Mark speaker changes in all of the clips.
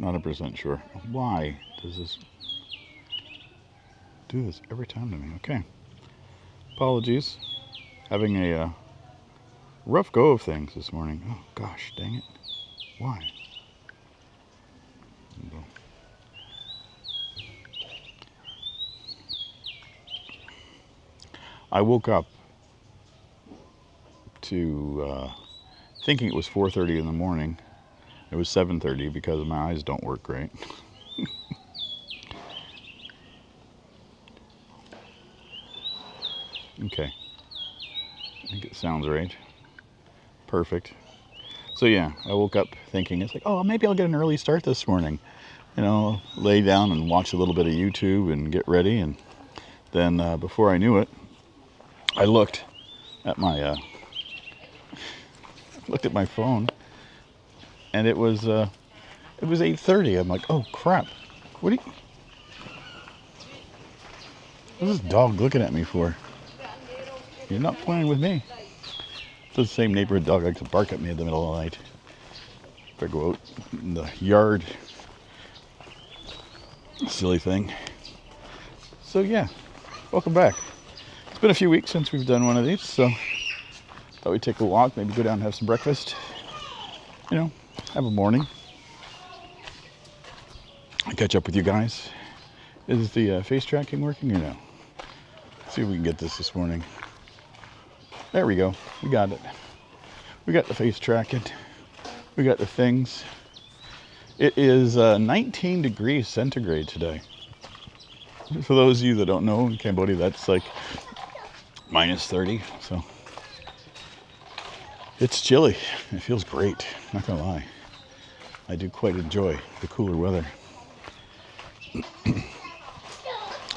Speaker 1: Not 100% sure. Why does this do this every time to me? Okay. Apologies. Having a rough go of things this morning. Oh, gosh, dang it. Why? I woke up to thinking it was 4:30 in the morning. It was 7:30 because my eyes don't work great. Okay. I think it sounds right. Perfect. So yeah, I woke up thinking, it's like, oh, maybe I'll get an early start this morning. You know, lay down and watch a little bit of YouTube and get ready. And then before I knew it, I looked at my phone, and it was 8:30. I'm like, oh crap! What's this dog looking at me for? You're not playing with me. It's the same neighborhood dog likes to bark at me in the middle of the night. If I go out in the yard. Silly thing. So yeah, welcome back. It's been a few weeks since we've done one of these, so thought we'd take a walk, maybe go down and have some breakfast. You know, have a morning. I catch up with you guys. Is the face tracking working or no? Let's see if we can get this morning. There we go. We got it. We got the face tracking. We got the things. It is 19 degrees centigrade today. For those of you that don't know, in Cambodia, that's like minus 30. So it's chilly. It feels great. Not gonna lie. I do quite enjoy the cooler weather.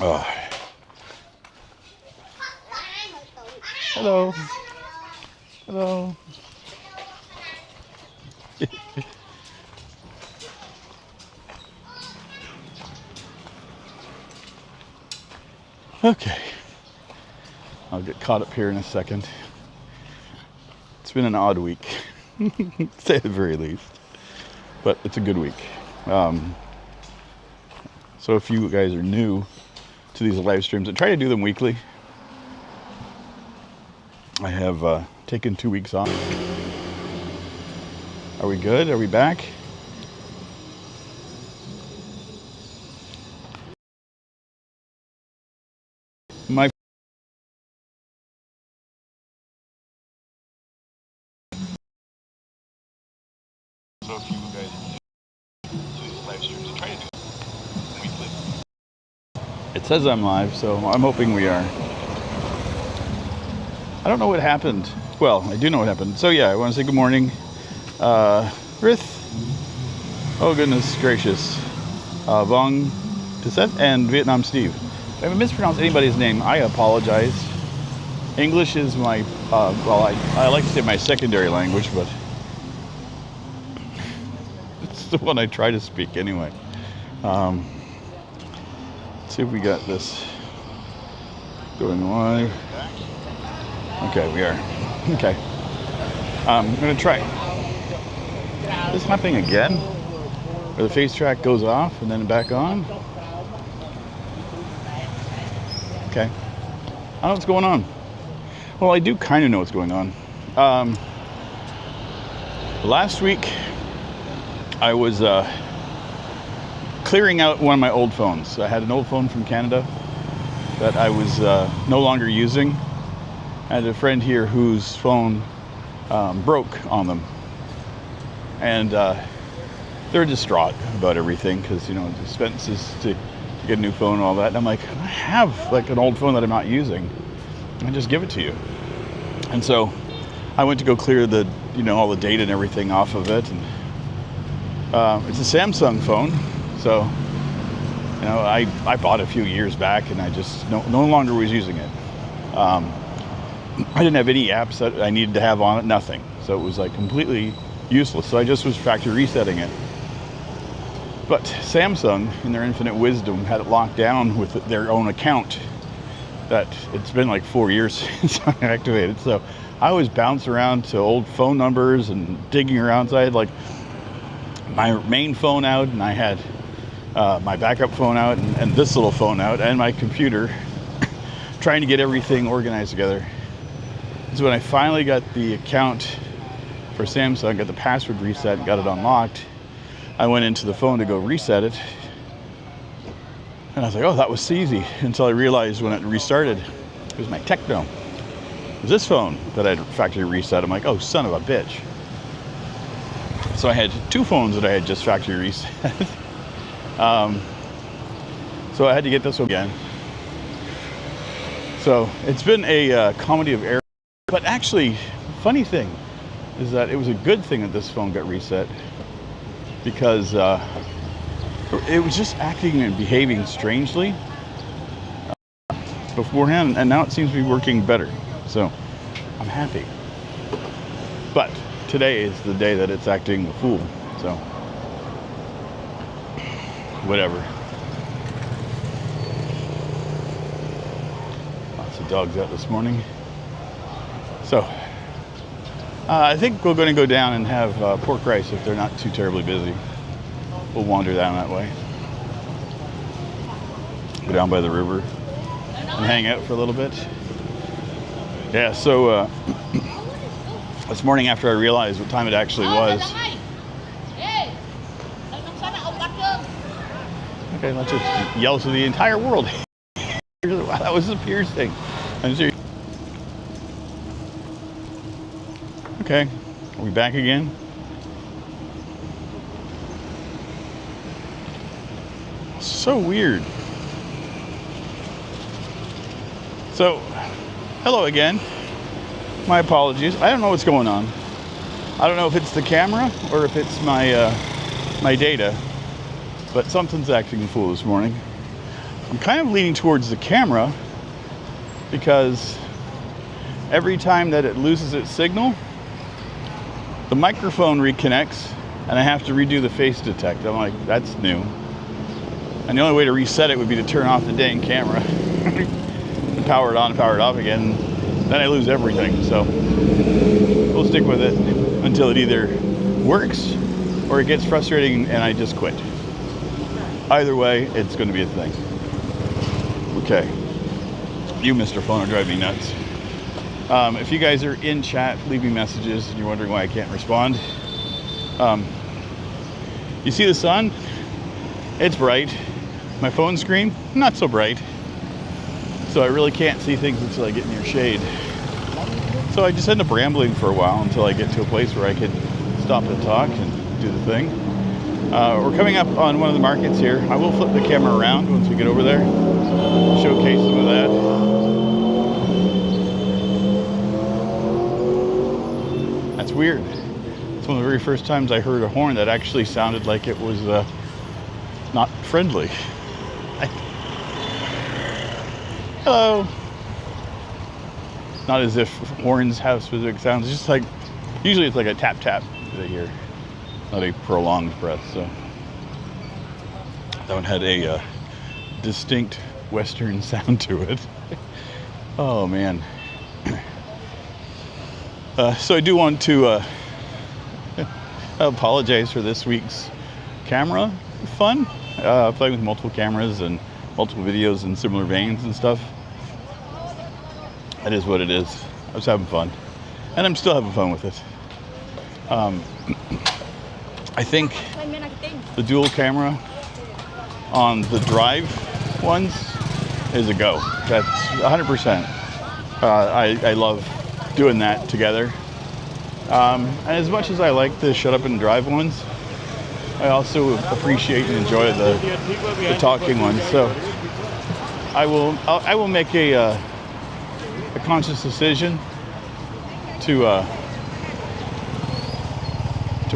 Speaker 1: Oh. Hello. Hello. Okay. I'll get caught up here in a second. It's been an odd week, to say the very least. But it's a good week. So if you guys are new to these live streams, I try to do them weekly. I have taken 2 weeks off. Are we good? Are we back? My so if you guys do these live streams, I try to do them weekly. It says I'm live, so I'm hoping we are. I don't know what happened. Well, I do know what happened. So yeah, I want to say good morning. Rith. Oh goodness gracious. Vong Tisset and Vietnam Steve. If I mispronounced anybody's name, I apologize. English is my, well, I like to say my secondary language, but it's the one I try to speak anyway. Let's see if we got this going live. Okay, we are. Okay. I'm going to try. Is this happening again? Where the face track goes off and then back on? Okay. I don't know what's going on. Well, I do kind of know what's going on. Last week, I was clearing out one of my old phones. I had an old phone from Canada that I was no longer using. I had a friend here whose phone broke on them. And they're distraught about everything because, you know, the expenses to get a new phone and all that. And I'm like, I have like an old phone that I'm not using. I just give it to you. And so I went to go clear the, you know, all the data and everything off of it. And it's a Samsung phone. So, you know, I bought it a few years back and I just no longer was using it. I didn't have any apps that I needed to have on it, nothing. So it was like completely useless. So I just was factory resetting it. But Samsung, in their infinite wisdom, had it locked down with their own account that it's been like 4 years since I activated. So I was bouncing around to old phone numbers and digging around. So I had like my main phone out, and I had my backup phone out, and this little phone out, and my computer, trying to get everything organized together. So when I finally got the account for Samsung, got the password reset, and got it unlocked, I went into the phone to go reset it, and I was like, oh, that was easy, until I realized when it restarted, it was my Techno. It was this phone that I had factory reset. I'm like, oh, son of a bitch. So I had two phones that I had just factory reset. So I had to get this one again. So it's been a comedy of errors. But actually, funny thing is that it was a good thing that this phone got reset, because it was just acting and behaving strangely beforehand, and now it seems to be working better. So I'm happy. But today is the day that it's acting a fool. So whatever. Lots of dogs out this morning. So I think we're going to go down and have pork rice if they're not too terribly busy. We'll wander down that way. Go down by the river and hang out for a little bit. Yeah, so this morning after I realized what time it actually was. Okay, let's just yell to the entire world. Wow, that was a piercing. I'm serious. Okay, are we back again? So weird. So, hello again. My apologies. I don't know what's going on. I don't know if it's the camera or if it's my my data, but something's acting a fool this morning. I'm kind of leaning towards the camera because every time that it loses its signal, the microphone reconnects and I have to redo the face detect. I'm like, that's new. And the only way to reset it would be to turn off the dang camera and power it on and power it off again. Then I lose everything. So we'll stick with it until it either works or it gets frustrating and I just quit. Either way, it's going to be a thing. Okay. You, Mr. Phone, are driving me nuts. If you guys are in chat, leave me messages and you're wondering why I can't respond. You see the sun? It's bright. My phone screen, not so bright. So I really can't see things until I get near shade. So I just end up rambling for a while until I get to a place where I can stop and talk and do the thing. We're coming up on one of the markets here. I will flip the camera around once we get over there. Showcase some of that. That's weird. It's one of the very first times I heard a horn that actually sounded like it was not friendly. Hello. Not as if horns have specific sounds. It's just like, usually it's like a tap tap that I hear, not a prolonged breath. So that one had a distinct Western sound to it. Oh man. So I do want to apologize for this week's camera fun. Playing with multiple cameras and multiple videos in similar veins and stuff. That is what it is. I was having fun. And I'm still having fun with it. I think the dual camera on the drive ones is a go. That's 100%. I love doing that together. And as much as I like the shut up and drive ones, I also appreciate and enjoy the talking ones. So I will make a conscious decision to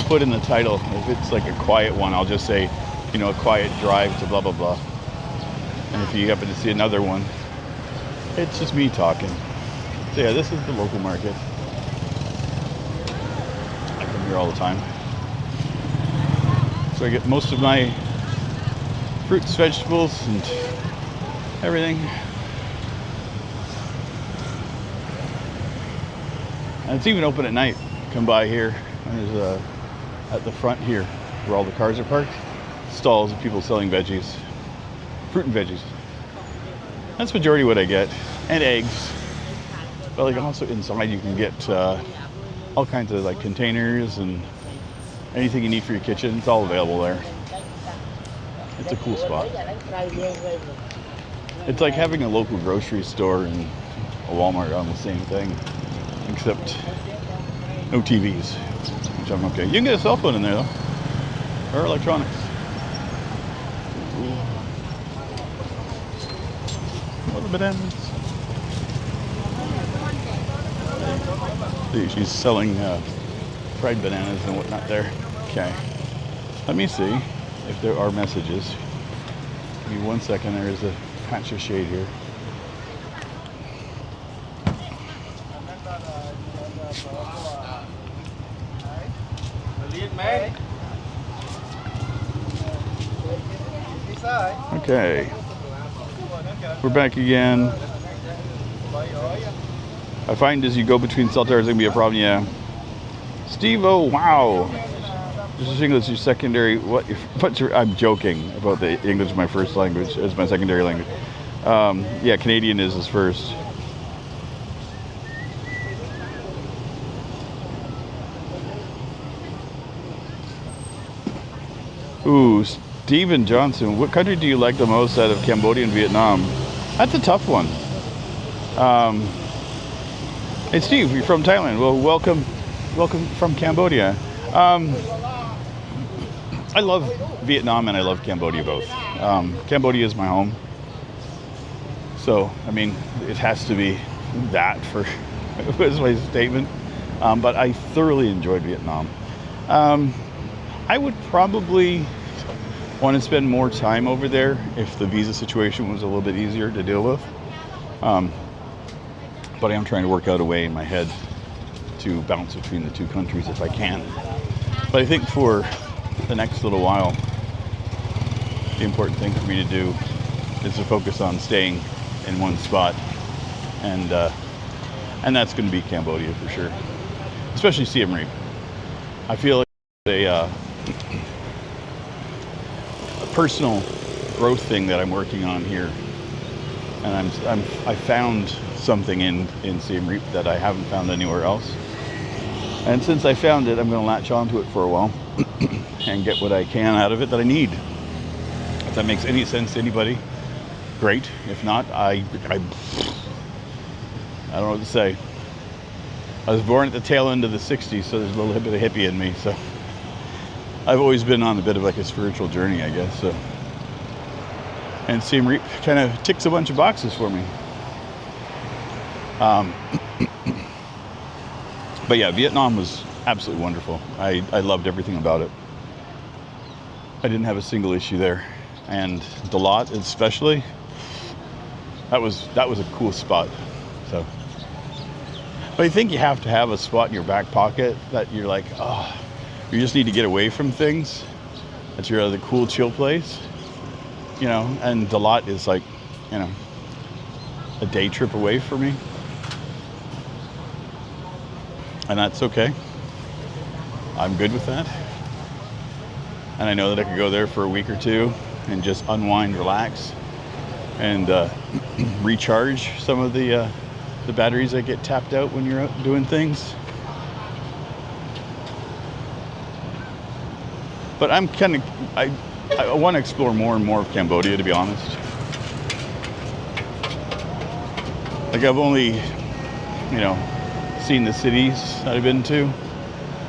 Speaker 1: put in the title. If it's like a quiet one, I'll just say, you know, a quiet drive to blah blah blah. And if you happen to see another one, it's just me talking. So yeah, this is the local market. I come here all the time. So I get most of my fruits, vegetables, and everything. And it's even open at night. Come by here. There's at the front here. where all the cars are parked. Stalls of people selling veggies, fruit and veggies. That's majority what I get, and eggs. But like also inside you can get all kinds of like containers and anything you need for your kitchen. It's all available there. It's a cool spot. It's like having a local grocery store and a Walmart on the same thing, except no TVs, which I'm okay. You can get a cell phone in there though, or electronics. What are bananas? She's selling fried bananas and whatnot there. Okay. Let me see if there are messages. Give me 1 second. There is a patch of shade here. Okay. We're back again. I find as you go between cell towers, it can be a problem. Yeah. Steve, oh wow. Is English your secondary? What's your? I'm joking about the English, my first language, as my secondary language. Yeah, Canadian is his first. Ooh, Steven Johnson. What country do you like the most out of Cambodia and Vietnam? That's a tough one. Hey Steve, you're from Thailand. Well, welcome from Cambodia. I love Vietnam and I love Cambodia both. Cambodia is my home. So, I mean, it has to be that for was my statement. But I thoroughly enjoyed Vietnam. I would probably want to spend more time over there if the visa situation was a little bit easier to deal with. But I am trying to work out a way in my head to bounce between the two countries if I can. But I think for the next little while, the important thing for me to do is to focus on staying in one spot, and that's going to be Cambodia for sure, especially Siem Reap. I feel like a personal growth thing that I'm working on here, and I found something in Siem Reap that I haven't found anywhere else. And since I found it, I'm going to latch onto it for a while and get what I can out of it that I need. If that makes any sense to anybody, great. If not, I don't know what to say. I was born at the tail end of the 60s, so there's a little bit of hippie in me. So I've always been on a bit of like a spiritual journey, I guess. So, and Siem Reap kind of ticks a bunch of boxes for me. But yeah, Vietnam was absolutely wonderful. I loved everything about it. I didn't have a single issue there. And Dalat especially, that was a cool spot. So, but I think you have to have a spot in your back pocket that you're like, oh, you just need to get away from things. That's your other cool chill place, you know. And Dalat is like, you know, a day trip away for me. And that's okay. I'm good with that. And I know that I could go there for a week or two and just unwind, relax, and recharge some of the batteries that get tapped out when you're out doing things. But I'm kind of, I want to explore more and more of Cambodia, to be honest. Like I've only, you know, seen the cities that I've been to.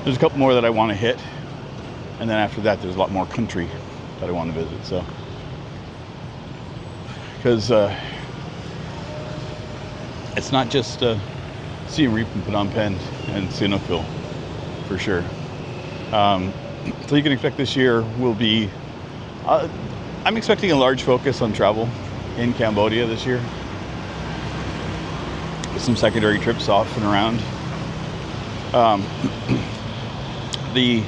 Speaker 1: There's a couple more that I want to hit, and then after that there's a lot more country that I want to visit. So because it's not just Siem Reap and Phnom Penh and Sihanoukville for sure. So you can expect this year will be I'm expecting a large focus on travel in Cambodia this year. Some secondary trips off and around. The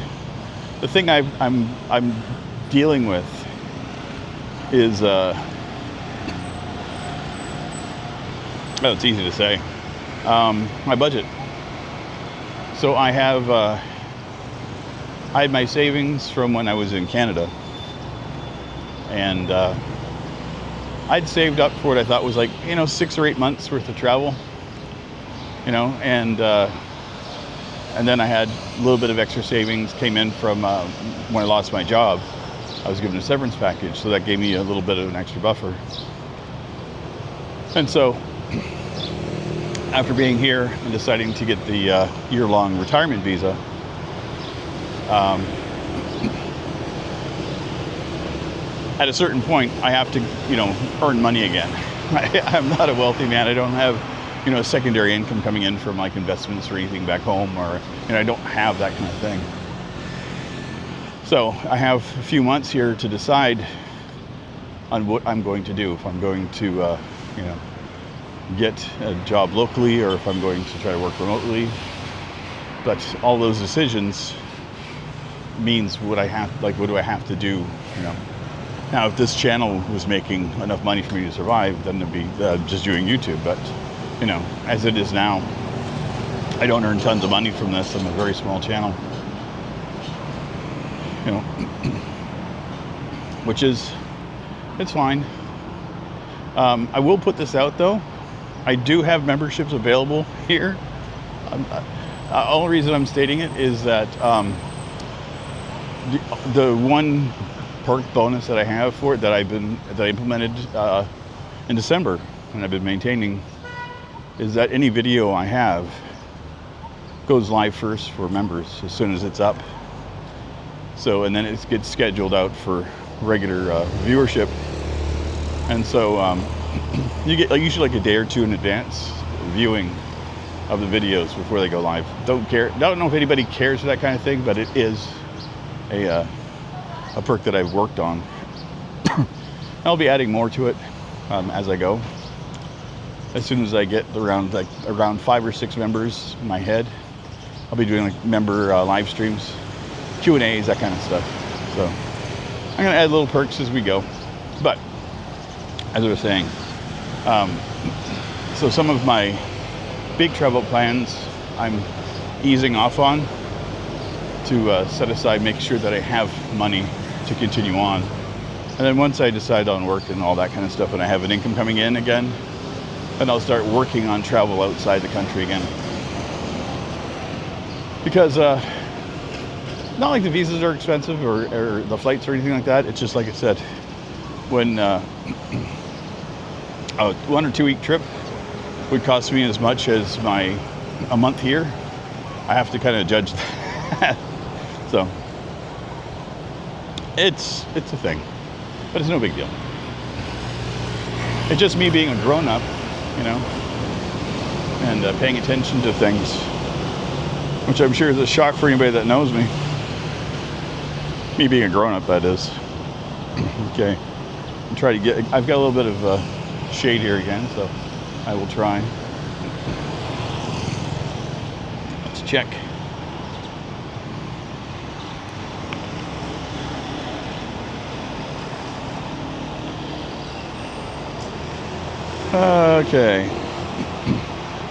Speaker 1: thing I'm dealing with is well, it's easy to say, my budget. So I have I had my savings from when I was in Canada, and I'd saved up for what I thought was like, 6 or 8 months worth of travel, and then I had a little bit of extra savings came in from when I lost my job. I was given a severance package, so that gave me a little bit of an extra buffer. And so after being here and deciding to get the year-long retirement visa, at a certain point, I have to, earn money again. I'm not a wealthy man. I don't have, a secondary income coming in from like investments or anything back home, or, I don't have that kind of thing. So I have a few months here to decide on what I'm going to do. If I'm going to, get a job locally, or if I'm going to try to work remotely. But all those decisions means what do I have to do, Now, if this channel was making enough money for me to survive, then it'd be just doing YouTube. But, as it is now, I don't earn tons of money from this. I'm a very small channel, which is, it's fine. I will put this out though. I do have memberships available here. The only reason I'm stating it is that the one perk bonus that I have for it that I implemented in December, and I've been maintaining, is that any video I have goes live first for members as soon as it's up. So, and then it gets scheduled out for regular viewership. And so you get usually like a day or two in advance viewing of the videos before they go live. Don't know if anybody cares for that kind of thing, but it is a perk that I've worked on. I'll be adding more to it as I go. As soon as I get around 5 or 6 members in my head, I'll be doing like member live streams, Q&As, that kind of stuff. So I'm gonna add little perks as we go. But as I was saying, so some of my big travel plans I'm easing off on to set aside, make sure that I have money to continue on. And then once I decide on work and all that kind of stuff, and I have an income coming in again, then I'll start working on travel outside the country again. Because not like the visas are expensive or the flights or anything like that. It's just like I said, when a 1 or 2 week trip would cost me as much as a month here, I have to kind of judge that. So it's a thing, but it's no big deal. It's just me being a grown-up, and paying attention to things, which I'm sure is a shock for anybody that knows me. Me being a grown-up, that is. Okay, I've got a little bit of shade here again, so I will try. Let's check. Okay.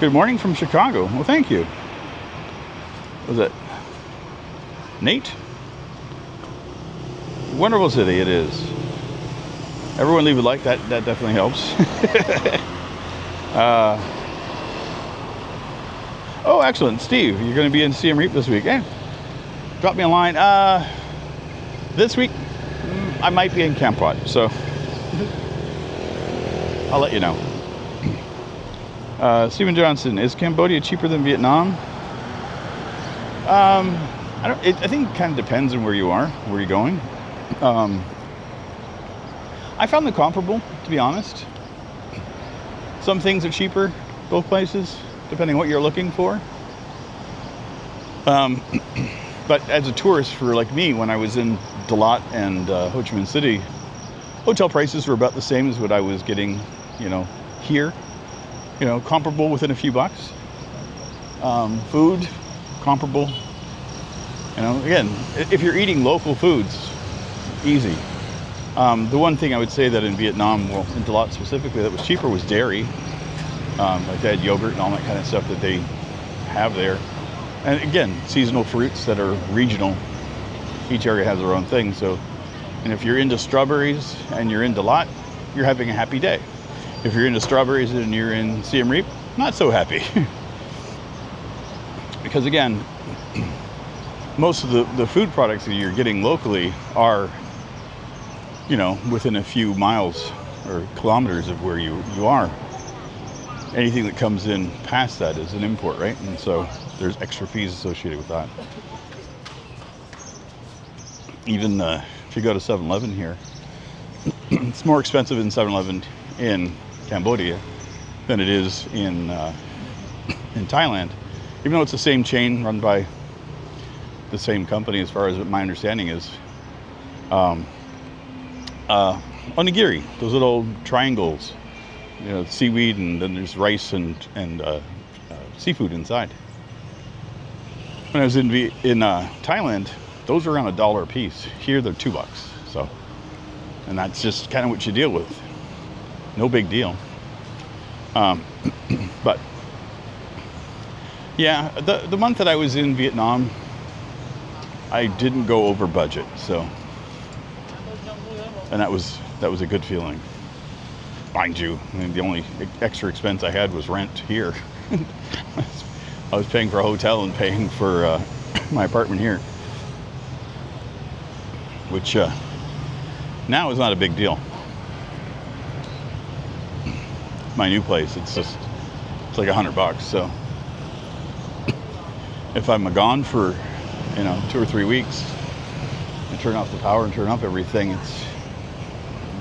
Speaker 1: Good morning from Chicago. Well, thank you. Was it Nate? Wonderful city it is. Everyone leave a like, that definitely helps. Oh, excellent. Steve, you're going to be in Siem Reap this week. Drop me a line. This week, I might be in Cambodia, so I'll let you know. Stephen Johnson, is Cambodia cheaper than Vietnam? I think it kind of depends on where you are, where you're going. I found them comparable, to be honest. Some things are cheaper, both places, depending on what you're looking for. But as a tourist, for like me, when I was in Dalat and Ho Chi Minh City, hotel prices were about the same as what I was getting, here. Comparable within a few bucks. Food, comparable. Again, if you're eating local foods, easy. The one thing I would say that in Vietnam, well, in Dalat specifically, that was cheaper was dairy. Like they had yogurt and all that kind of stuff that they have there. And again, seasonal fruits that are regional. each area has their own thing. So, and if you're into strawberries and you're into lot, you're having a happy day. If you're into strawberries and you're in Siem Reap, not so happy. Because again, most of the food products that you're getting locally are, you know, within a few miles or kilometers of where you are. Anything that comes in past that is an import, right? And so there's extra fees associated with that. Even if you go to 7-Eleven here, it's more expensive in 7-Eleven in Cambodia than it is in Thailand, even though it's the same chain run by the same company, as far as my understanding is. Onigiri, those little triangles, you know, seaweed, and then there's rice and seafood inside. When I was in Thailand, those are around $1 a piece. Here they're $2. So, and that's just kind of what you deal with. No big deal. But yeah, the month that I was in Vietnam, I didn't go over budget. So, and that was a good feeling. Mind you, I mean, the only extra expense I had was rent here. I was paying for a hotel and paying for my apartment here, which now is not a big deal. My new place, it's like $100. So if I'm gone for, you know, 2 or 3 weeks, and turn off the power and turn off everything, it's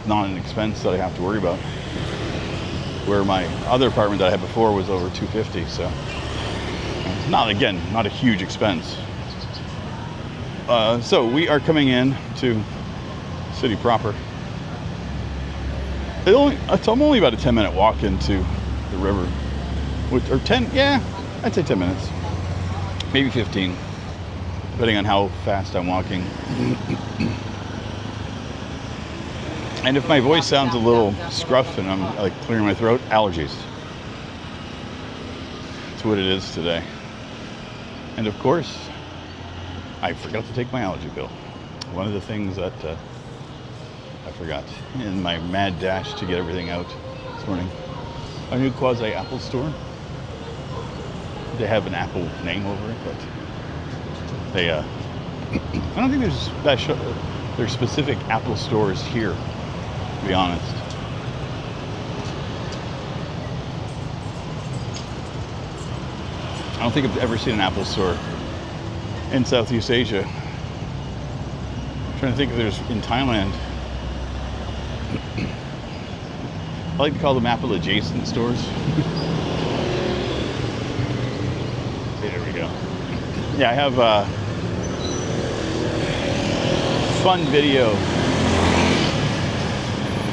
Speaker 1: not an expense that I have to worry about. Where my other apartment that I had before was over $250, so it's not a huge expense. So we are coming in to city proper. It's only about a 10-minute walk into the river, or 10, yeah, I'd say 10 minutes, maybe 15, depending on how fast I'm walking. And if my voice sounds a little scruff and I'm like clearing my throat, allergies. That's what it is today. And of course, I forgot to take my allergy pill. One of the things that I forgot in my mad dash to get everything out this morning. Our new quasi Apple store. They have an Apple name over it, but they I don't think there's specific Apple stores here, to be honest. I don't think I've ever seen an Apple store in Southeast Asia. I'm trying to think if there's in Thailand. I like to call them Apple adjacent stores. There we go. Yeah, I have a fun video,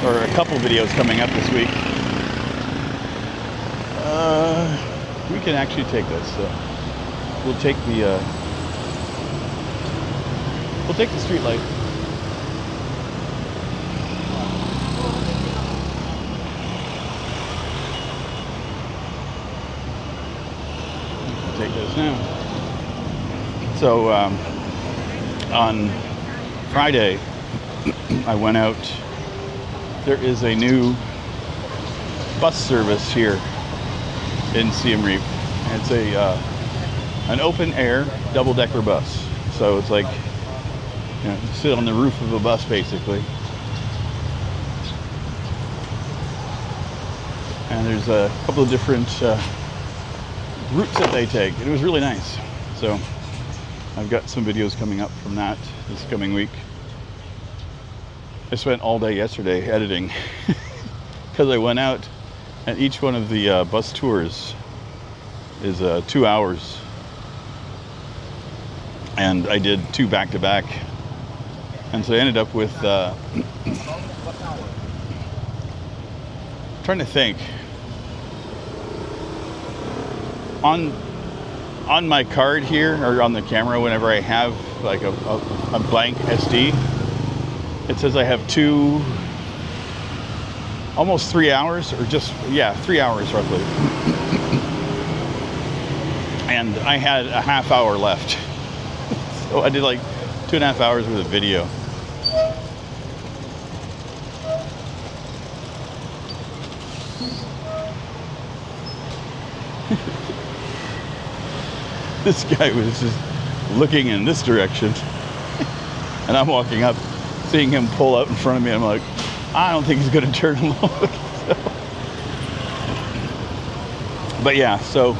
Speaker 1: or a couple videos coming up this week. We can actually take this. We'll take the street light. Take this now. So on Friday, I went out. There is a new bus service here in Siem Reap. It's an open air double-decker bus. So it's like, you know, sit on the roof of a bus basically. And there's a couple of different routes that they take. It was really nice. So I've got some videos coming up from that this coming week. I spent all day yesterday editing because I went out, and each one of the bus tours is 2 hours, and I did 2 back-to-back, and so I ended up with trying to think. On my card here, or on the camera, whenever I have like a blank SD, it says I have almost 3 hours, or just, yeah, 3 hours roughly. And I had a half hour left. So I did like 2.5 hours worth of video. This guy was just looking in this direction, and I'm walking up, seeing him pull out in front of me. I'm like, I don't think he's going to turn him over. But yeah, so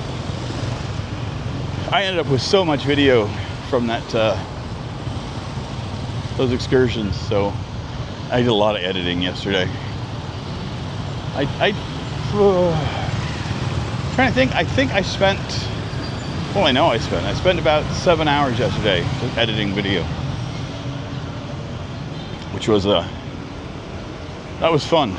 Speaker 1: I ended up with so much video from that those excursions. So I did a lot of editing yesterday. Trying to think. I think I spent. Well, I know I spent about 7 hours yesterday just editing video, which was that was fun.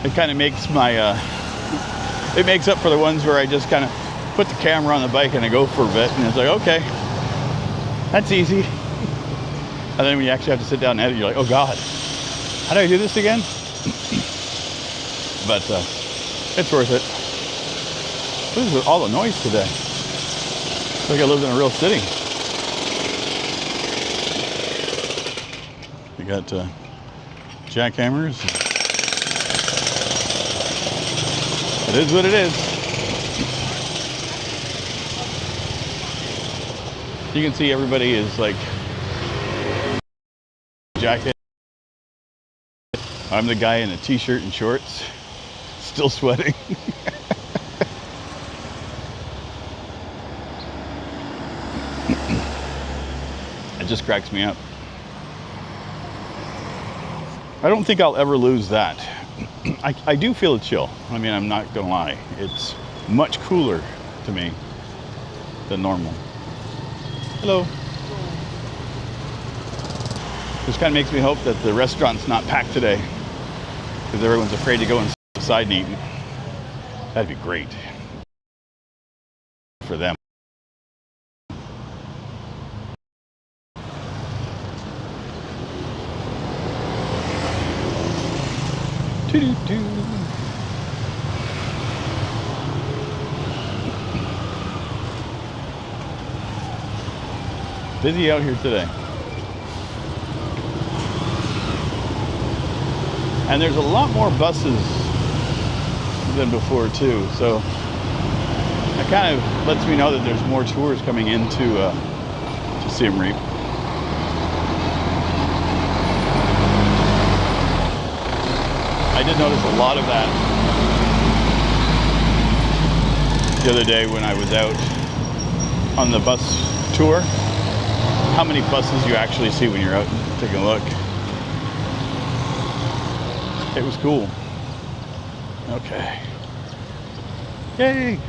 Speaker 1: It kind of makes my it makes up for the ones where I just kind of put the camera on the bike and I go for a bit, and it's like, okay, that's easy. And then when you actually have to sit down and edit, you're like, oh God, how do I do this again? But it's worth it. What is with all the noise today? It's like I lived in a real city. You got jackhammers. It is what it is. You can see everybody is like jacket. I'm the guy in a t-shirt and shorts, still sweating. It just cracks me up. I don't think I'll ever lose that. I do feel a chill. I mean, I'm not gonna lie. It's much cooler to me than normal. Hello. This kind of makes me hope that the restaurant's not packed today, because everyone's afraid to go inside and eat. That'd be great for them. Doo-doo-doo. Busy out here today. And there's a lot more buses than before too, so that kind of lets me know that there's more tours coming into to Siem Reap. I did notice a lot of that the other day when I was out on the bus tour. How many buses you actually see when you're out taking a look. It was cool. Okay. Yay!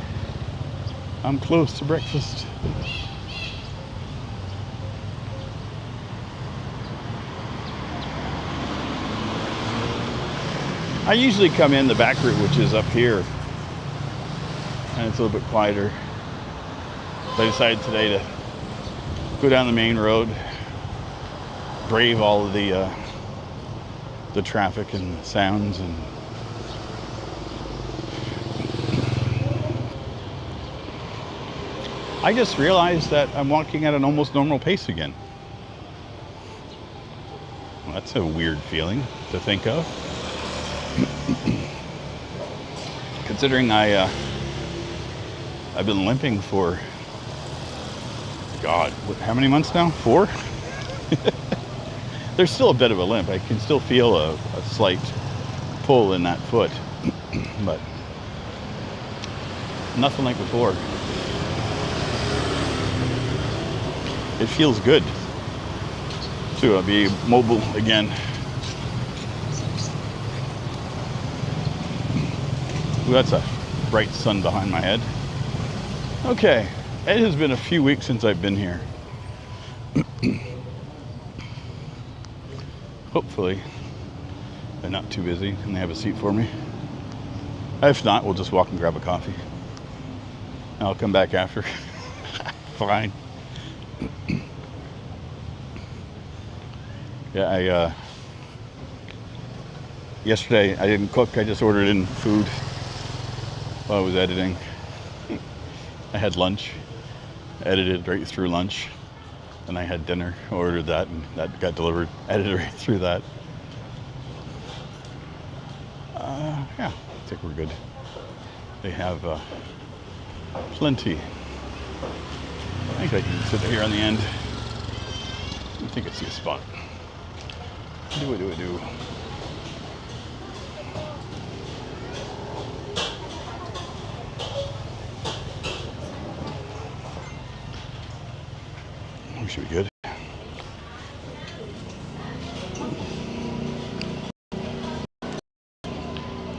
Speaker 1: I'm close to breakfast. I usually come in the back route, which is up here, and it's a little bit quieter. But I decided today to go down the main road, brave all of the traffic and sounds, and I just realized that I'm walking at an almost normal pace again. Well, that's a weird feeling to think of. Considering I've been limping for, God, how many months now? 4? There's still a bit of a limp. I can still feel a slight pull in that foot, but nothing like before. It feels good to be mobile again. Ooh, that's a bright sun behind my head. Okay, it has been a few weeks since I've been here. Hopefully they're not too busy and they have a seat for me. If not, we'll just walk and grab a coffee. I'll come back after. Fine. Yeah, yesterday I didn't cook. I just ordered in food while I was editing. I had lunch. edited right through lunch. And I had dinner, ordered that, and that got delivered, edited right through that. Yeah, I think we're good. They have plenty. I think I can sit here on the end. I think I see a spot. Do. We should be good.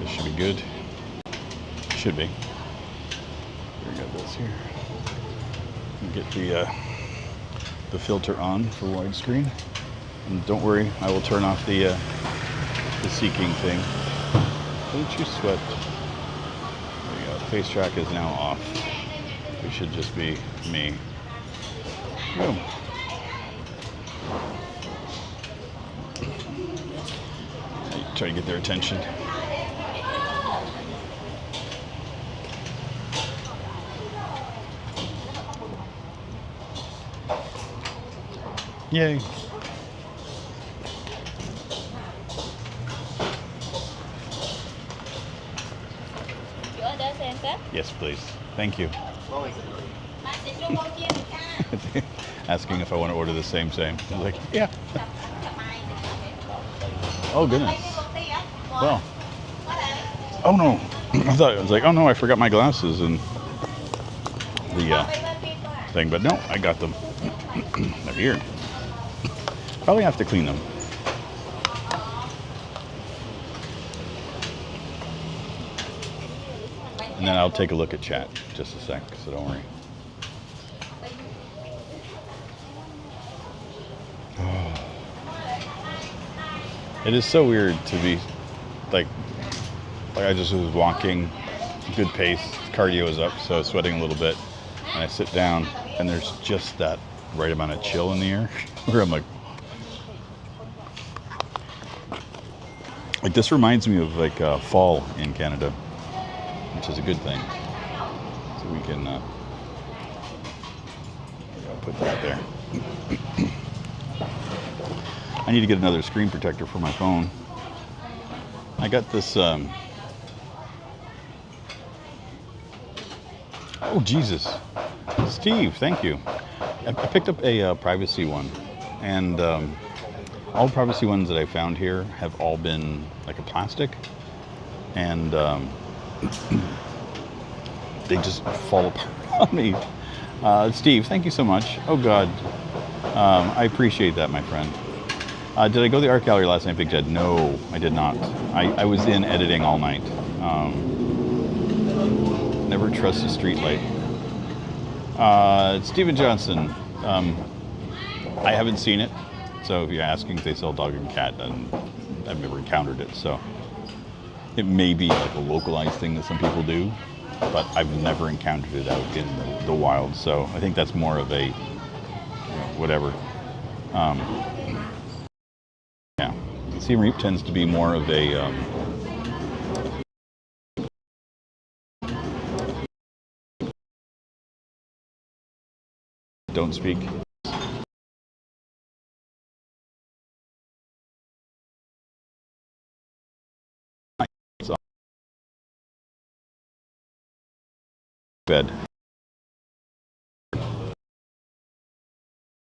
Speaker 1: This should be good. Should be. We got this here. Get the filter on for widescreen. And don't worry, I will turn off the seeking thing. Don't you sweat. There you go. Face track is now off. It should just be me. Boom. Try to get their attention. Yay. Yes, please. Thank you. Asking if I want to order the same. I was like, yeah. Oh, goodness. Well. Oh, no. I was like, oh, no, I forgot my glasses and the thing. But no, I got them. They're here. Probably have to clean them. And then I'll take a look at chat just a sec, so don't worry. Oh. It is so weird to be like I just was walking, good pace, cardio is up, so I was sweating a little bit, and I sit down, and there's just that right amount of chill in the air, where I'm like this reminds me of like fall in Canada, which is a good thing. So we can put that there. I need to get another screen protector for my phone. I got this. Oh Jesus, Steve, thank you. I picked up a privacy one, and all privacy ones that I found here have all been like a plastic, and they just fall apart on me. Steve, thank you so much. Oh God, I appreciate that, my friend. Did I go to the art gallery last night, Big Jed? No, I did not. I was in editing all night. Never trust a street light. Stephen Johnson, I haven't seen it. So if you're asking if they sell dog and cat, I've never encountered it. So it may be like a localized thing that some people do, but I've never encountered it out in the wild. So I think that's more of a, whatever. Yeah, Siem Reap tends to be more of a don't speak. Bed.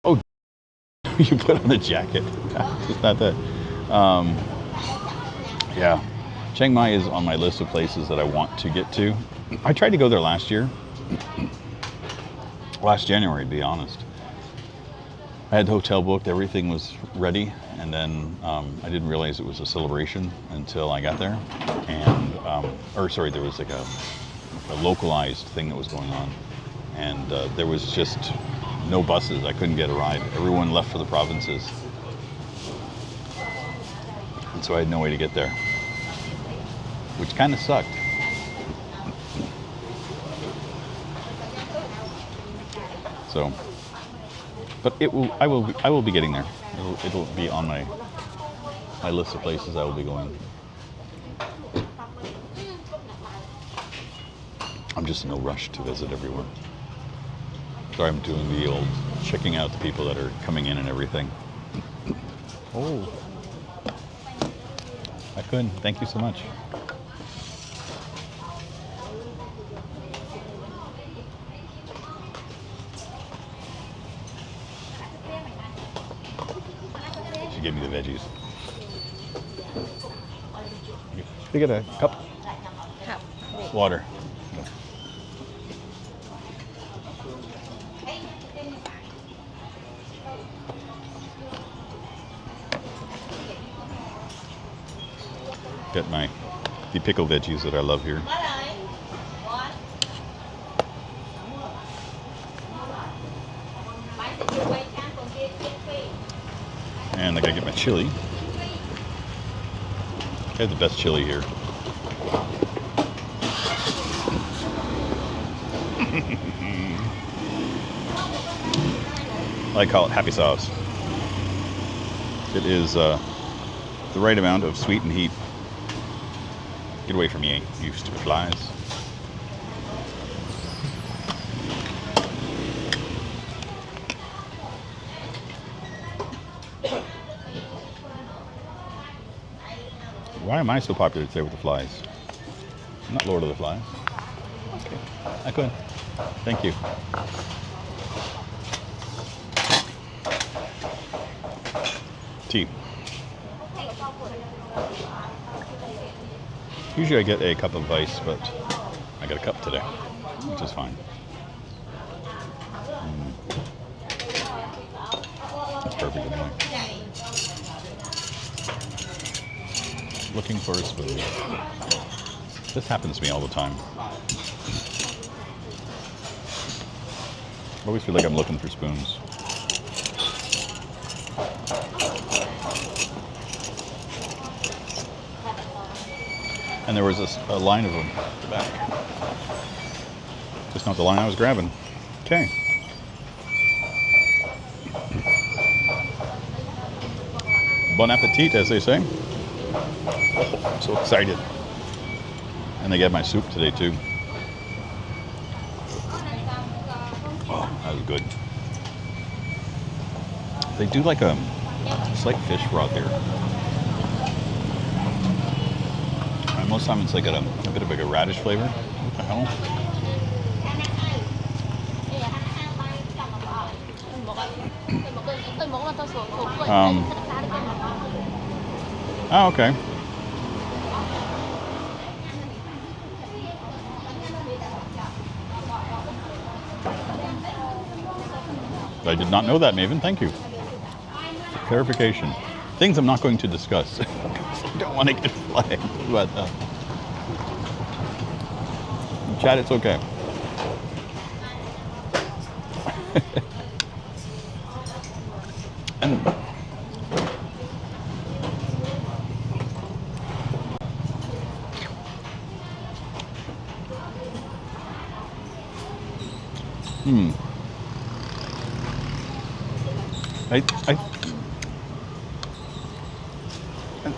Speaker 1: Oh, you put on a jacket. Just not that. Yeah, Chiang Mai is on my list of places that I want to get to. I tried to go there last year. Last January, to be honest. I had the hotel booked, everything was ready, and then I didn't realize it was a celebration until I got there. And, there was like a localized thing that was going on, and there was just no buses. I couldn't get a ride. Everyone left for the provinces, and so I had no way to get there, which kind of sucked. So, but I will be getting there. It'll be on my list of places I will be going. I'm just in no rush to visit everywhere. Sorry, I'm doing the old checking out the people that are coming in and everything. Oh, I couldn't. Thank you so much. She gave me the veggies. Can you get a cup? Water. Get the pickle veggies that I love here. And I gotta get my chili. They have the best chili here. I call it happy sauce. It is the right amount of sweet and heat. Get away from me, you stupid flies. Why am I so popular today with the flies? I'm not Lord of the Flies. Okay, I could. Thank you. Tea. Usually I get a cup of ice, but I got a cup today, which is fine. That's perfect anyway. Looking for a spoon. This happens to me all the time. I always feel like I'm looking for spoons. And there was a line of them at the back. Just not the line I was grabbing. Okay. Bon appetit, as they say. Oh, I'm so excited. And they get my soup today, too. Oh, that was good. They do like a slight fish broth here. And most of the time it's like a bit of like a radish flavor. What the hell? Oh, okay. I did not know that, Maven. Thank you. For clarification. Things I'm not going to discuss. I don't want to get flagged. But, chat, it's okay. And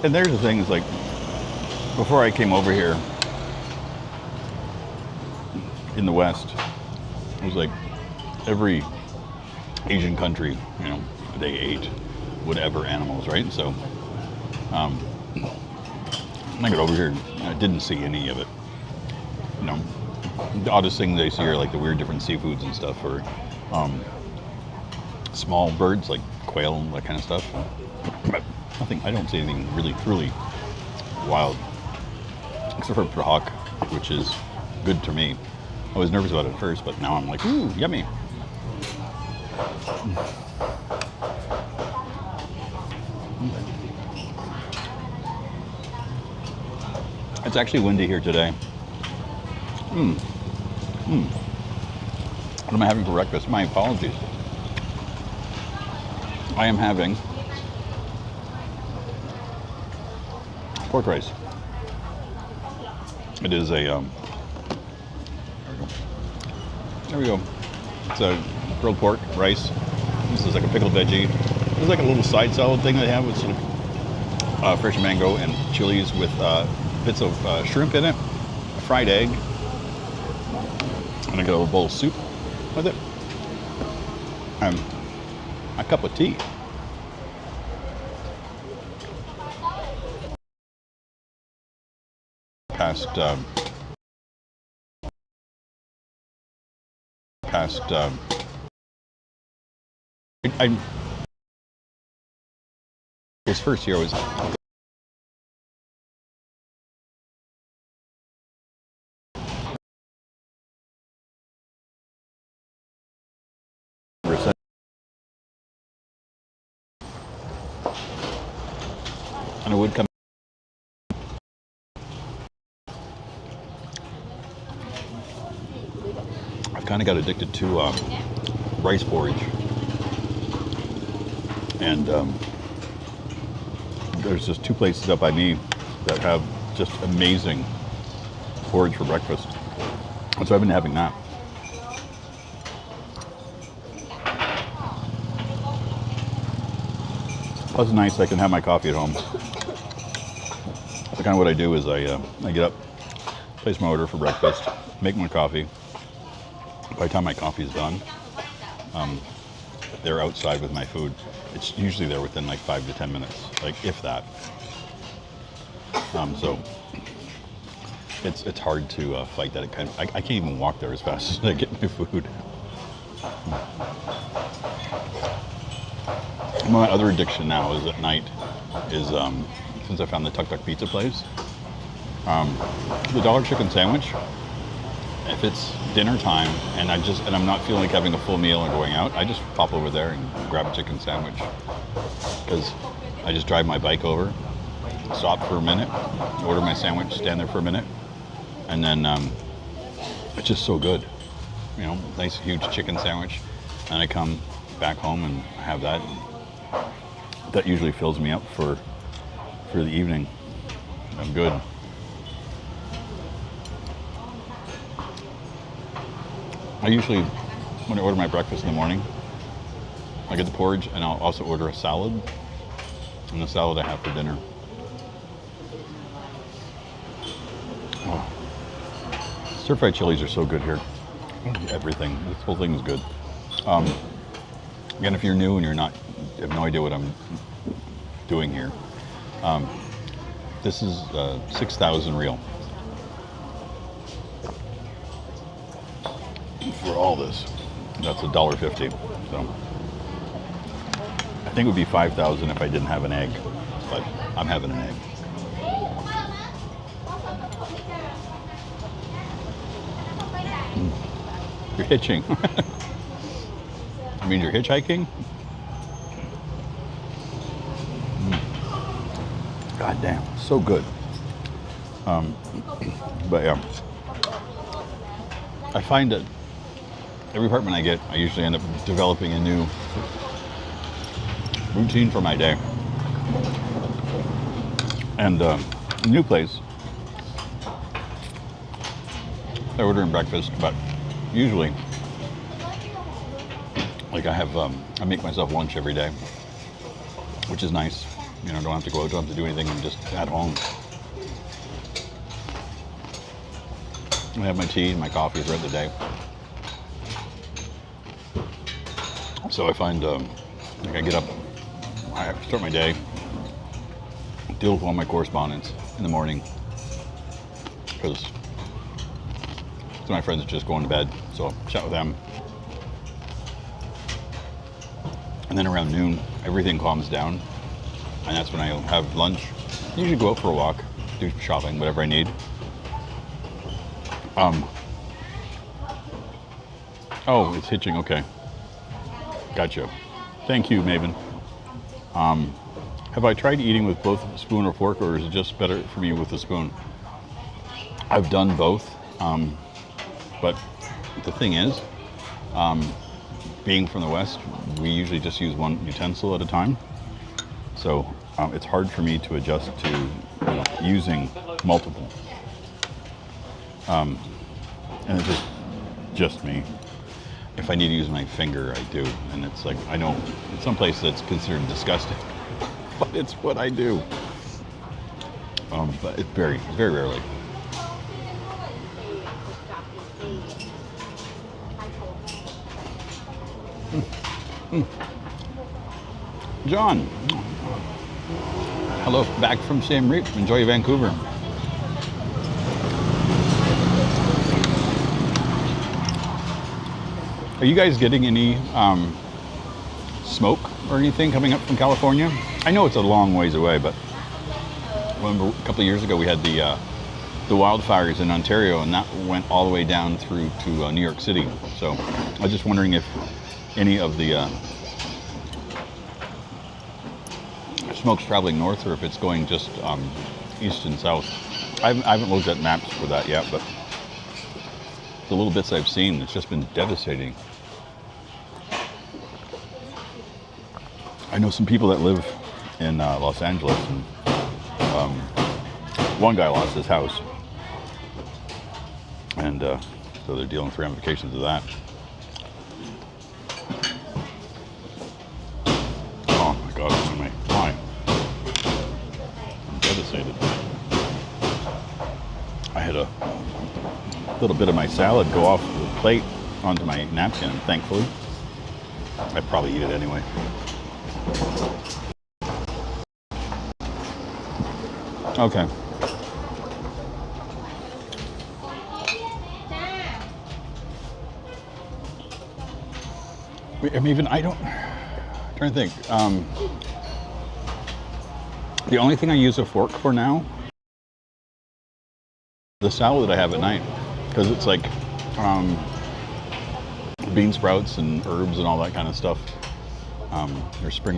Speaker 1: and there's the thing, is like, before I came over here in the West, it was like every Asian country, you know, they ate whatever animals, right? So when I got over here, I didn't see any of it. You know, the oddest things I see are like the weird different seafoods and stuff, or small birds like quail and that kind of stuff. But nothing. I don't see anything really truly wild, except for prahak, which is good to me. I was nervous about it at first, but now I'm like, ooh, yummy. It's actually windy here today. What am I having for breakfast? My apologies. I am having pork rice. It is a, there we go. It's a grilled pork, rice. This is like a pickled veggie. This is like a little side salad thing they have with some fresh mango and chilies with bits of shrimp in it, a fried egg, and I got a little bowl of soup with it. and a cup of tea. Past his first year was and I would come. I've kind of got addicted to rice porridge, and there's just two places up by me that have just amazing porridge for breakfast, and so I've been having that. Plus, it's nice I can have my coffee at home. So kind of what I do is I get up, place my order for breakfast, make my coffee. By the time my coffee is done, they're outside with my food. It's usually there within like 5 to 10 minutes, like if that. So it's hard to fight that. I can't even walk there as fast as I get my food. My other addiction now is at night is since I found the Tuk Tuk Pizza place, the dollar chicken sandwich. If it's dinner time and I'm not feeling like having a full meal or going out, I just pop over there and grab a chicken sandwich, because I just drive my bike over, stop for a minute, order my sandwich, stand there for a minute, and then it's just so good. You know, nice huge chicken sandwich, and I come back home and have that. That usually fills me up for the evening. I'm good. I usually, when I order my breakfast in the morning, I get the porridge, and I'll also order a salad, and the salad I have for dinner. Oh. Stir-fried chilies are so good here. Everything. This whole thing is good. Again, if you're new and you have no idea what I'm doing here, this is 6,000 real. For all this, that's $1.50. So I think it would be 5,000 if I didn't have an egg, but I'm having an egg. You're hitching. I mean, you're hitchhiking? God damn, so good. But yeah, I find that every apartment I get, I usually end up developing a new routine for my day. And a new place, I order in breakfast, but usually, like I make myself lunch every day, which is nice. You know, don't have to go out, don't have to do anything, I'm just at home. I have my tea and my coffee throughout the day. So I find, like I get up, I start my day, deal with all my correspondence in the morning, because some of my friends are just going to bed, so I'll chat with them. And then around noon, everything calms down, and that's when I have lunch. I usually go out for a walk, do shopping, whatever I need. Oh, it's hitching, okay. Gotcha. Thank you, Maven. Have I tried eating with both spoon or fork, or is it just better for me with a spoon? I've done both, but the thing is, being from the West, we usually just use one utensil at a time. So it's hard for me to adjust to using multiple. And it's just me. If I need to use my finger, I do. And it's like, I know in some places it's considered disgusting, but it's what I do. But it's very rarely. John, hello back from Siem Reap. Enjoy Vancouver. Are you guys getting any smoke or anything coming up from California? I know it's a long ways away, but I remember a couple of years ago we had the wildfires in Ontario, and that went all the way down through to New York City. So I was just wondering if any of the smoke's traveling north, or if it's going just east and south. I haven't looked at maps for that yet, but the little bits I've seen, it's just been devastating. I know some people that live in Los Angeles, and one guy lost his house, and so they're dealing with ramifications of that. Oh my God, what's in my eye? I'm devastated. I had a little bit of my salad go off the plate onto my napkin, and thankfully, I'd probably eat it anyway. Okay. I mean, I'm trying to think. The only thing I use a fork for now, the salad that I have at night, because it's like bean sprouts and herbs and all that kind of stuff. There's spring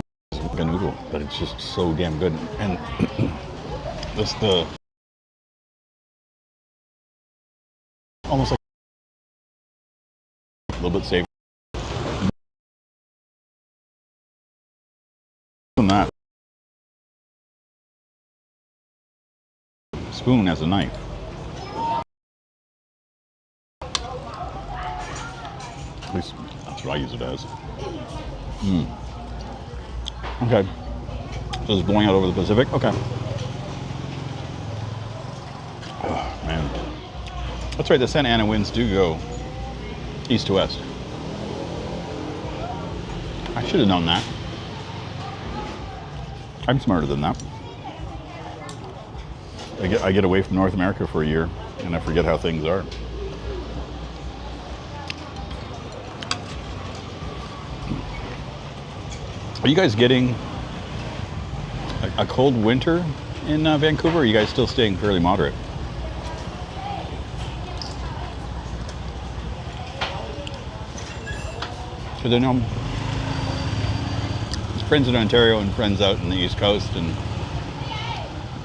Speaker 1: noodle, but it's just so damn good. And this almost like a little bit safe than that. Spoon as a knife. At least that's what I use it as. Okay. So it's blowing out over the Pacific? Okay. Oh, man. That's right, the Santa Ana winds do go east to west. I should have known that. I'm smarter than that. I get away from North America for a year, and I forget how things are. Are you guys getting a cold winter in Vancouver, or are you guys still staying fairly moderate? Because I know there's friends in Ontario and friends out in the East Coast, and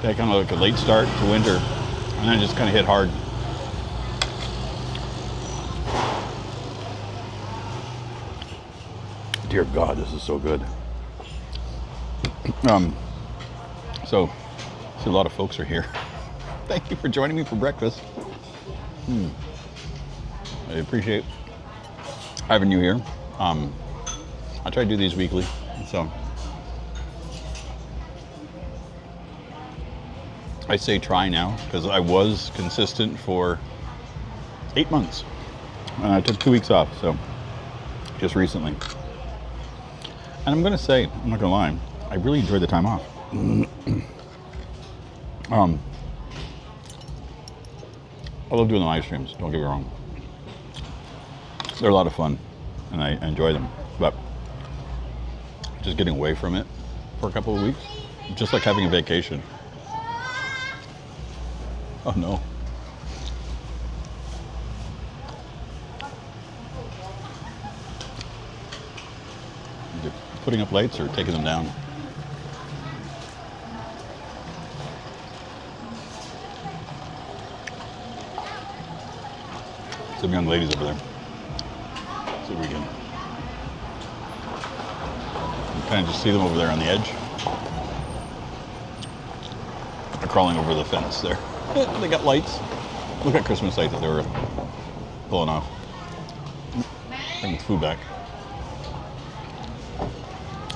Speaker 1: they kind of like a late start to winter, and then just kind of hit hard. Dear God, this is so good. So, I see a lot of folks are here. Thank you for joining me for breakfast. I appreciate having you here. I try to do these weekly, so I say try now because I was consistent for 8 months, and I took 2 weeks off, so just recently. And I'm gonna say, I'm not gonna lie, I really enjoyed the time off. I love doing the live streams, don't get me wrong. They're a lot of fun, and I enjoy them, but just getting away from it for a couple of weeks, just like having a vacation. Oh no. You're putting up lights or taking them down? Some young ladies over there. See if we can kind of just see them over there on the edge. They're crawling over the fence there. They got lights. Look at Christmas lights that they were pulling off. Bring the food back.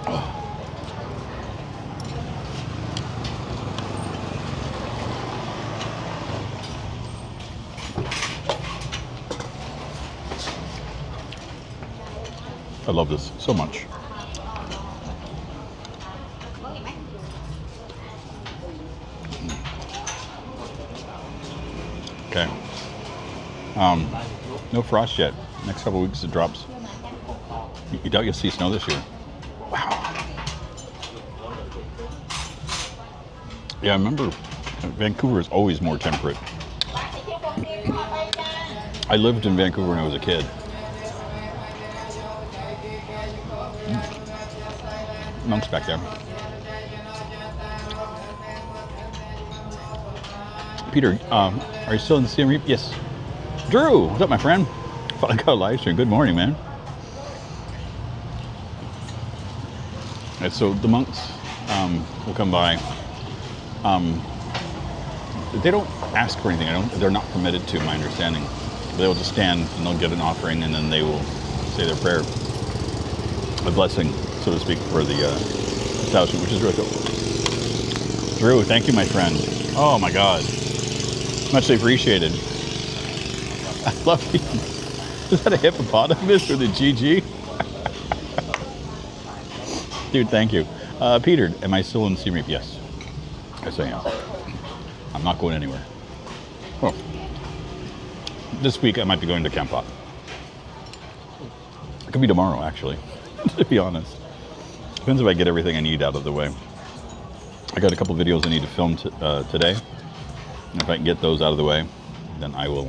Speaker 1: Oh. I love this so much. Okay. No frost yet. Next couple of weeks it drops. You doubt you'll see snow this year. Wow. Yeah, I remember Vancouver is always more temperate. I lived in Vancouver when I was a kid. Monk's back there. Peter, are you still in the Siem Reap? Yes. Drew, what's up, my friend? Thought I got a live stream. Good morning, man. And so the monks will come by. They don't ask for anything. They're not permitted to, my understanding. They'll just stand and they'll get an offering, and then they will say their prayer, a blessing, so to speak, for the establishment, which is really cool. Drew, thank you, my friend. Oh my God, muchly appreciated. I love you. Is that a hippopotamus or the GG? Dude, thank you. Peter, am I still in Siem Reap? Yes. Yes, I am. I'm not going anywhere. Well, this week I might be going to Cambodia. It could be tomorrow, actually, to be honest. Depends if I get everything I need out of the way. I got a couple videos I need to film today. And if I can get those out of the way, then I will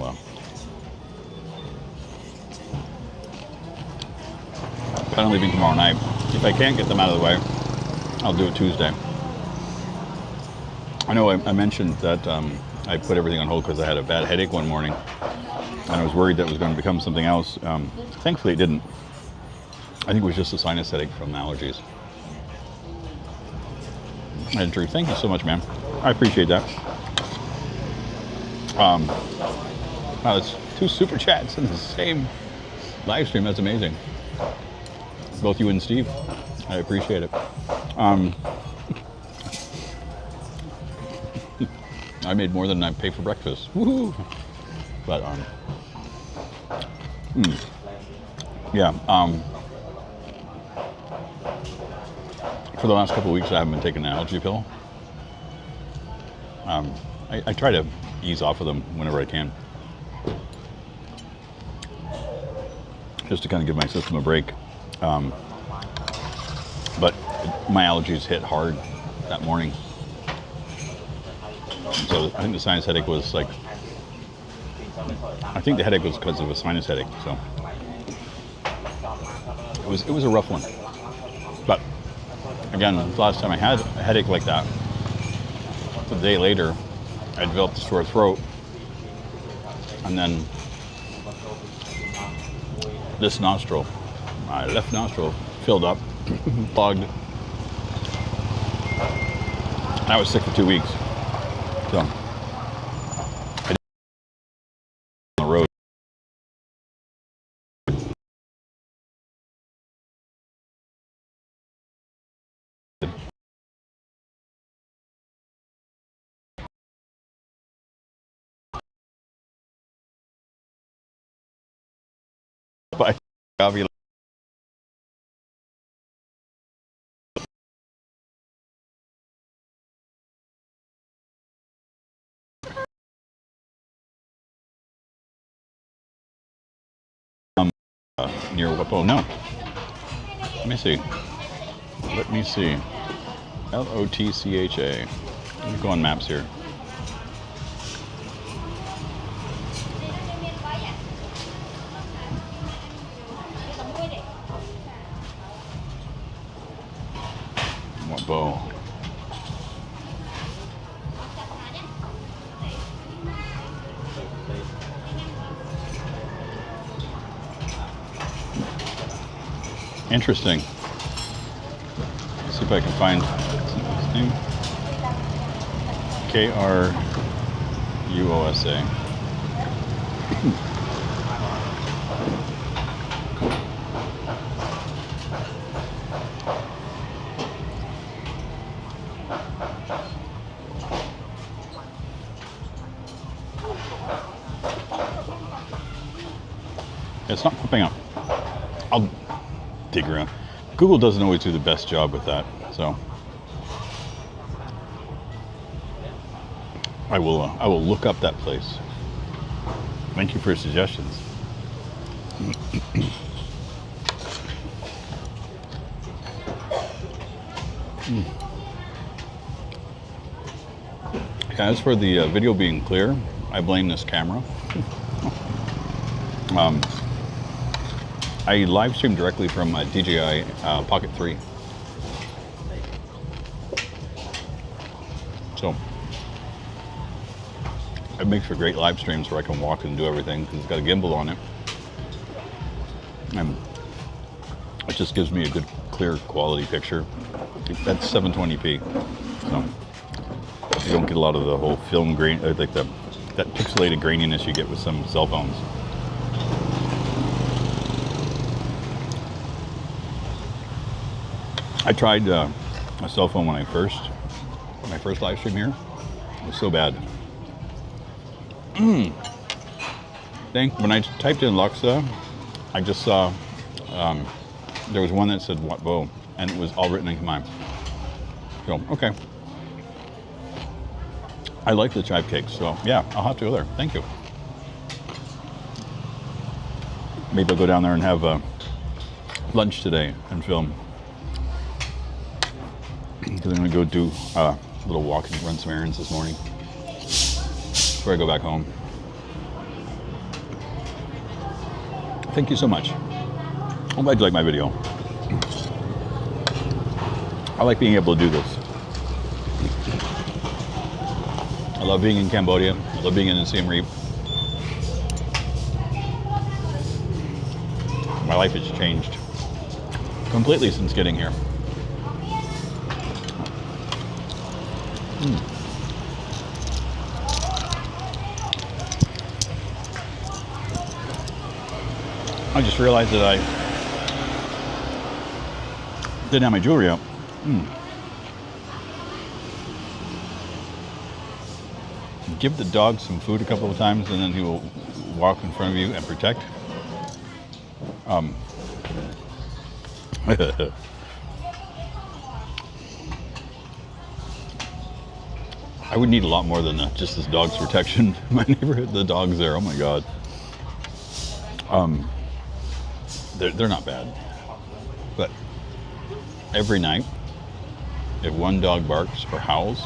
Speaker 1: plan on leaving tomorrow night. If I can't get them out of the way, I'll do it Tuesday. I know I mentioned that I put everything on hold because I had a bad headache one morning, and I was worried that it was going to become something else. Thankfully, it didn't. I think it was just a sinus headache from allergies. And Drew, thank you so much, man. I appreciate that. Wow, that's 2 super chats in the same live stream. That's amazing. Both you and Steve. I appreciate it. I made more than I pay for breakfast. Woohoo! But yeah. For the last couple of weeks, I haven't been taking an allergy pill. I try to ease off of them whenever I can, just to kind of give my system a break. But my allergies hit hard that morning. So I think the sinus headache was like, I think the headache was because of a sinus headache. So it was a rough one. But again, the last time I had a headache like that, a day later, I developed a sore throat, and then this nostril, my left nostril, filled up, clogged. I was sick for 2 weeks. So I did on the road. But near Whippo, no. Let me see. Lotcha. Let me go on maps here. Whippo. Interesting. Let's see if I can find his name. KRUOSA. It's not popping up. I'll dig around. Google doesn't always do the best job with that, so I will look up that place. Thank you for your suggestions. As for the video being clear, I blame this camera. I live stream directly from DJI Pocket 3. So it makes for great live streams where I can walk and do everything because it's got a gimbal on it. And it just gives me a good, clear quality picture. That's 720p. So you don't get a lot of the whole film grain, like that pixelated graininess you get with some cell phones. I tried a cell phone when I first live stream here. It was so bad. When I typed in Luxa, I just saw there was one that said Watbo, and it was all written in Khmer. So okay. I like the chive cakes, so yeah, I'll have to go there. Thank you. Maybe I'll go down there and have lunch today and film. Because I'm gonna go do a little walk and run some errands this morning before I go back home. Thank you so much. I'm glad you like my video. I like being able to do this. I love being in Cambodia. I love being in Siem Reap. My life has changed completely since getting here. I just realized that I didn't have my jewelry out. Give the dog some food a couple of times and then he will walk in front of you and protect. I would need a lot more than just this dog's protection. My neighborhood, the dogs there, oh my God. They're not bad. But every night, if one dog barks or howls,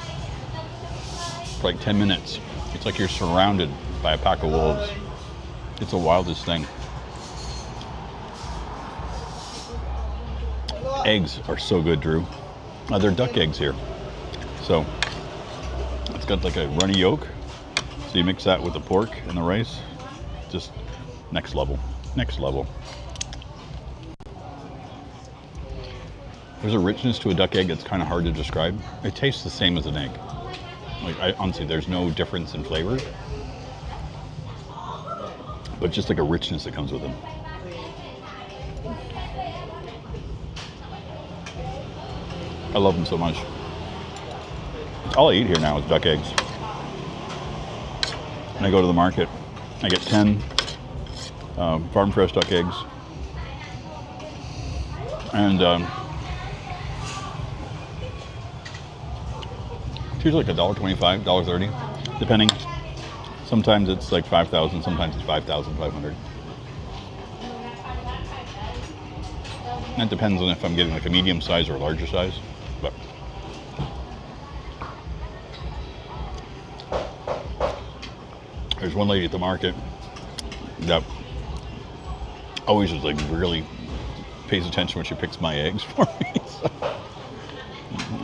Speaker 1: for like 10 minutes, it's like you're surrounded by a pack of wolves. It's the wildest thing. Eggs are so good, Drew. They're duck eggs here. So it's got like a runny yolk. So you mix that with the pork and the rice. Just next level. Next level. There's a richness to a duck egg that's kind of hard to describe. It tastes the same as an egg. Like, honestly, there's no difference in flavor. But just like a richness that comes with them. I love them so much. All I eat here now is duck eggs. When I go to the market, I get 10 farm fresh duck eggs. And it's usually like $1.25, $1.30, depending. Sometimes it's like 5,000, sometimes it's 5,500. That depends on if I'm getting like a medium size or a larger size. But there's one lady at the market that always is like really pays attention when she picks my eggs for me. So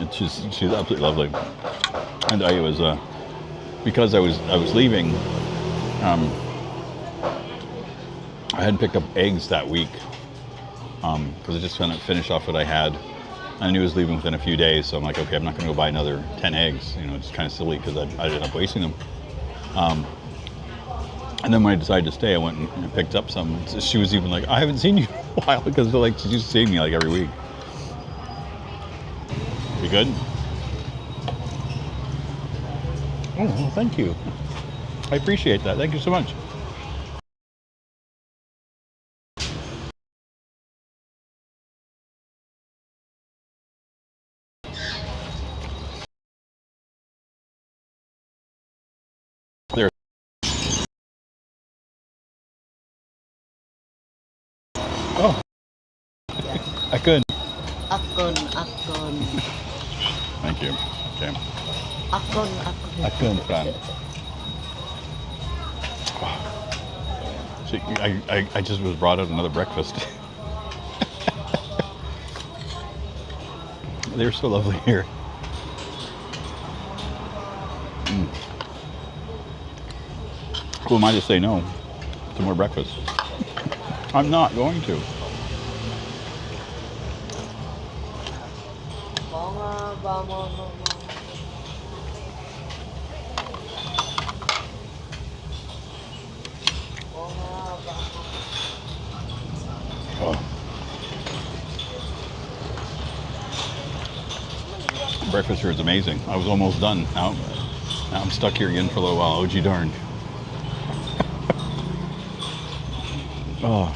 Speaker 1: it's just, she's absolutely lovely. And I was because I was leaving, I hadn't picked up eggs that week because I just kind of finished off what I had. I knew I was leaving within a few days, so I'm like, okay, I'm not going to go buy another 10 eggs. You know, it's kind of silly because I ended up wasting them. And then when I decided to stay, I went and picked up some. She was even like, I haven't seen you in a while because like she's used to seeing me like every week. You good? Oh, well, thank you. I appreciate that. Thank you so much. Akun.
Speaker 2: Akon, akon.
Speaker 1: Thank you. Okay.
Speaker 2: Akon, akon.
Speaker 1: Akun fan. See, I just was brought out another breakfast. They're so lovely here. Who am I to say no to more breakfast? I'm not going to. Oh. Breakfast here is amazing. I was almost done. Now I'm stuck here again for a little while. Oh, gee darn. Oh.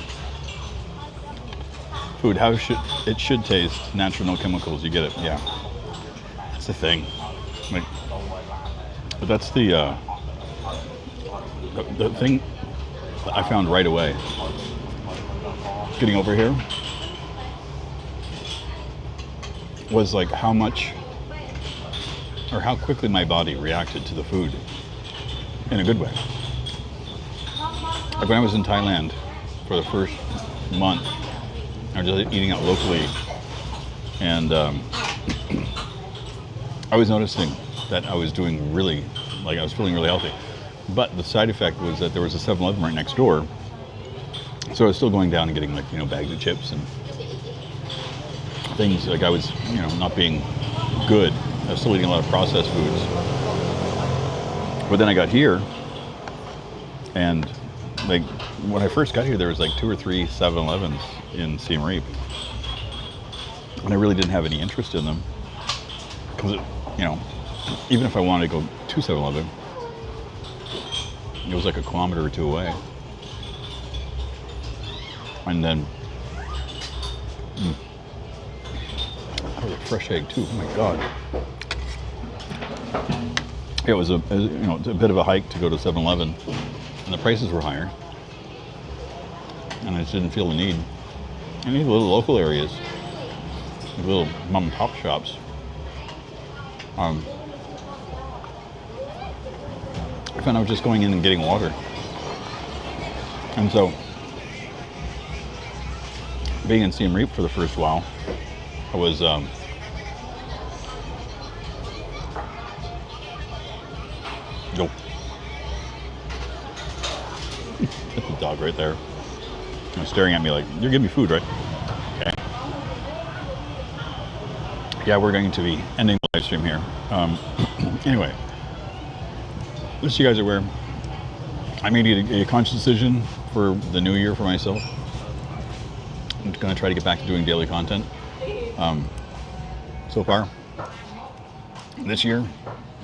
Speaker 1: Food, how should it should taste? Natural, no chemicals. You get it? Yeah. That's the thing. Like, but that's the thing that I found right away. Getting over here was like how much or how quickly my body reacted to the food in a good way. Like when I was in Thailand for the first month, I was just eating out locally, and I was noticing that I was doing really, like I was feeling really healthy. But the side effect was that there was a 7-Eleven right next door, so I was still going down and getting, like, you know, bags of chips and things. Like I was, you know, not being good. I was still eating a lot of processed foods. But then I got here, and like when I first got here, there was like 2 or 3 7-Elevens in Siem Reap, and I really didn't have any interest in them because, you know, even if I wanted to go to 7-Eleven, it was like a kilometer or 2 away. And then, that was a fresh egg too. Oh my God! It was you know, it's a bit of a hike to go to 7-Eleven, and the prices were higher, and I just didn't feel the need. I need little local areas, little mom and pop shops. I found I was just going in and getting water, and so being in Siem Reap for the first while, I was nope. That's the dog right there. He's staring at me like, you're giving me food, right? Okay. Yeah, we're going to be ending the live stream here. Anyway, just so you guys are aware, I made a conscious decision for the new year for myself. I'm going to try to get back to doing daily content. So far, this year,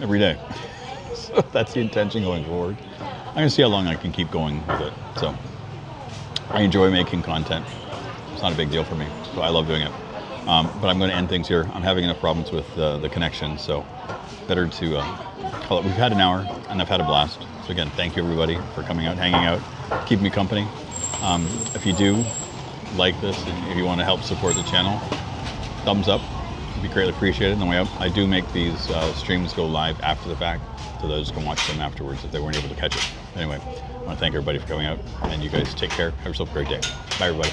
Speaker 1: every day. So that's the intention going forward. I'm going to see how long I can keep going with it. So I enjoy making content. It's not a big deal for me, so I love doing it. But I'm going to end things here. I'm having enough problems with the connection, so better to call it. We've had an hour, and I've had a blast. So again, thank you everybody for coming out, hanging out, keeping me company. If you do like this, and if you want to help support the channel, thumbs up. It'd be greatly appreciated. On the way up, I do make these streams go live after the fact, so those can watch them afterwards if they weren't able to catch it. Anyway, I want to thank everybody for coming out, and you guys take care. Have yourself a great day. Bye, everybody.